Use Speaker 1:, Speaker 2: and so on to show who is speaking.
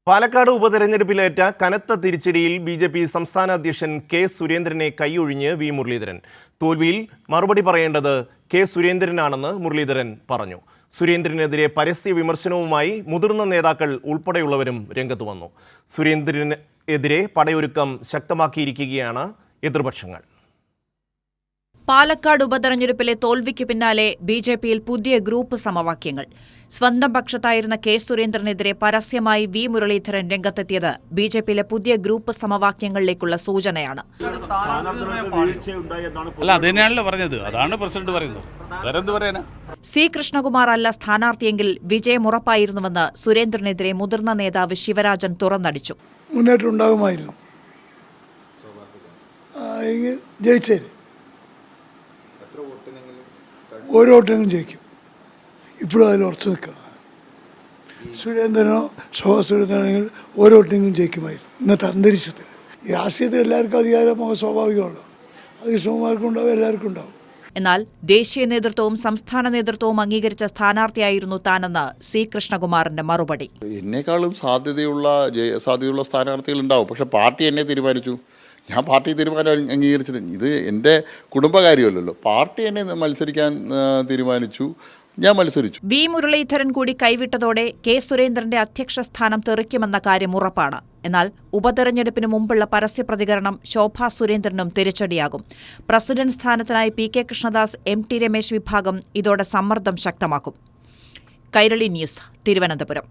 Speaker 1: പാലക്കാട് ഉപതെരഞ്ഞെടുപ്പിലേറ്റ കനത്ത തിരിച്ചടിയിൽ ബി.ജെ.പി. സംസ്ഥാന അധ്യക്ഷൻ കെ സുരേന്ദ്രനെ കൈയൊഴിഞ്ഞ് വി മുരളീധരൻ. തോൽവിയിൽ മറുപടി പറയേണ്ടത് കെ സുരേന്ദ്രനാണെന്ന് മുരളീധരൻ പറഞ്ഞു. സുരേന്ദ്രനെതിരെ പരസ്യ വിമർശനവുമായി മുതിർന്ന നേതാക്കൾ ഉൾപ്പെടെയുള്ളവരും രംഗത്ത് വന്നു. സുരേന്ദ്രനെതിരെ പടയൊരുക്കം ശക്തമാക്കിയിരിക്കുകയാണ് എതിർപക്ഷങ്ങൾ.
Speaker 2: പാലക്കാട് ഉപതെരഞ്ഞെടുപ്പിലെ തോൽവിക്ക് പിന്നാലെ ബി.ജെ.പിയിൽ പുതിയ ഗ്രൂപ്പ് സമവാക്യങ്ങൾ. സ്വന്തം പക്ഷത്തായിരുന്ന കെ സുരേന്ദ്രനെതിരെ പരസ്യമായി വി മുരളീധരൻ രംഗത്തെത്തിയത് ബി.ജെ.പിയിലെ പുതിയ ഗ്രൂപ്പ് സമവാക്യങ്ങളിലേക്കുള്ള സൂചനയാണ്. സി കൃഷ്ണകുമാർ അല്ല സ്ഥാനാർത്ഥിയെങ്കിൽ വിജയം ഉറപ്പായിരുന്നുവെന്ന് സുരേന്ദ്രനെതിരെ മുതിർന്ന നേതാവ് ശിവരാജൻ തുറന്നടിച്ചു.
Speaker 3: മുന്നേറ്റം ഉണ്ടാകുമായിരുന്നു, ഓരോ വോട്ടിനും ജയിക്കും. ഇപ്പോഴും അതിൽ ഉറച്ചു നിൽക്കണം. സുരേന്ദ്രനോ സുരേന്ദ്രനാണെങ്കിൽ ഓരോ വോട്ടിനും ജയിക്കുമായിരുന്നു. ഇന്നത്തെ അന്തരീക്ഷത്തിൽ ഈ രാഷ്ട്രീയത്തിൽ എല്ലാവർക്കും അധികാരം സ്വാഭാവികമുണ്ടോ? അത് കൃഷ്ണകുമാർക്കും ഉണ്ടാവും, എല്ലാവർക്കും ഉണ്ടാവും.
Speaker 2: എന്നാൽ ദേശീയ നേതൃത്വവും സംസ്ഥാന നേതൃത്വവും അംഗീകരിച്ച സ്ഥാനാർത്ഥിയായിരുന്നു താനെന്ന് സി കൃഷ്ണകുമാറിന്റെ മറുപടി.
Speaker 4: എന്നെക്കാളും സാധ്യതയുള്ള സ്ഥാനാർത്ഥികൾ ഉണ്ടാവും, പക്ഷെ പാർട്ടി എന്നെ തീരുമാനിച്ചു. ഞാൻ പാർട്ടി തീരുമാനം അംഗീകരിച്ചത്. ഇത് എൻ്റെ കുടുംബകാര്യമല്ലല്ലോ. പാർട്ടി എന്നെ മത്സരിക്കാൻ തീരുമാനിച്ചു, ഞാൻ മത്സരിച്ചു.
Speaker 2: വി മുരളീധരൻ കൂടി കൈവിട്ടതോടെ കെ സുരേന്ദ്രന്റെ അധ്യക്ഷ സ്ഥാനം തെറിക്കുമെന്ന കാര്യം ഉറപ്പാണ്. എന്നാൽ ഉപതെരഞ്ഞെടുപ്പിന് മുമ്പുള്ള പരസ്യ പ്രതികരണം ശോഭാ സുരേന്ദ്രനും തിരിച്ചടിയാകും. പ്രസിഡന്റ് സ്ഥാനത്തിനായി P K Krishnadas, M T Ramesh വിഭാഗം ഇതോടെ സമ്മർദ്ദം ശക്തമാക്കും. കൈരളി ന്യൂസ്, തിരുവനന്തപുരം.